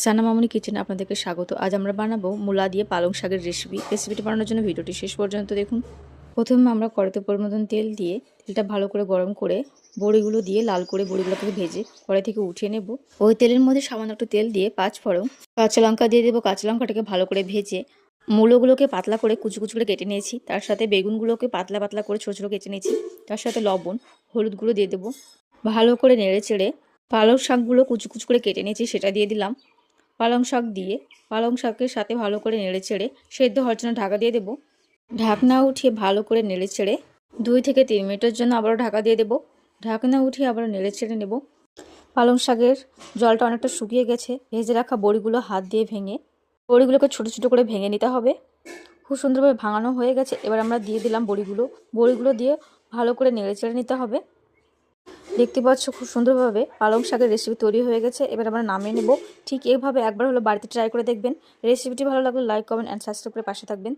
সানা মামুনি কিচেনে আপনাদেরকে স্বাগত। আজ আমরা বানাবো মূলা দিয়ে পালং শাকের রেসিপিটি বানানোর জন্য ভিডিওটি শেষ পর্যন্ত দেখুন। প্রথমে আমরা কড়াইতে পরিমাণ তেল দিয়ে তেলটা ভালো করে গরম করে বড়িগুলো দিয়ে লাল করে বড়িগুলোকে ভেজে কড়াই থেকে উঠিয়ে নেব। ওই তেলের মধ্যে সামান্য একটু তেল দিয়ে 5 ফোড়ন কাঁচা লঙ্কা দিয়ে দেবো। কাঁচা লঙ্কাটাকে ভালো করে ভেজে মূলোগুলোকে পাতলা করে কুচু কুচু করে কেটে নিয়েছি। তার সাথে বেগুনগুলোকে পাতলা পাতলা করে ছোটো ছোটো কেটে নিয়েছি। তার সাথে লবণ হলুদ গুঁড়ো দিয়ে দেবো। ভালো করে নেড়ে চেড়ে পালং শাকগুলো কুচু কুচু করে কেটে নিয়েছি, সেটা দিয়ে দিলাম। পালং শাক দিয়ে পালং শাকের সাথে ভালো করে নেড়ে চেড়ে সেদ্ধ হওয়ার জন্য ঢাকা দিয়ে দেবো। ঢাকনা উঠিয়ে ভালো করে নেড়ে চেড়ে 2 থেকে 3 মিনিটের জন্য আবারও ঢাকা দিয়ে দেবো। ঢাকনা উঠিয়ে আবার নেড়ে চেড়ে নেব। পালং শাকের জলটা অনেকটা শুকিয়ে গেছে। ভেজে রাখা বড়িগুলো হাত দিয়ে ভেঙে বড়িগুলোকে ছোটো ছোটো করে ভেঙে নিতে হবে। খুব সুন্দরভাবে ভাঙানো হয়ে গেছে। এবার আমরা দিয়ে দিলাম বড়িগুলো দিয়ে ভালো করে নেড়ে চেড়ে নিতে হবে। দেখতে পাচ্ছ খুব সুন্দরভাবে পালং শাকের রেসিপি তৈরি হয়ে গেছে। এবার আমরা নামিয়ে নেব। ঠিক এইভাবে একবার হলো বাড়িতে ট্রাই করে দেখবেন। রেসিপিটি ভালো লাগলে লাইক কমেন্ট অ্যান্ড সাবস্ক্রাইব করে পাশে থাকবেন।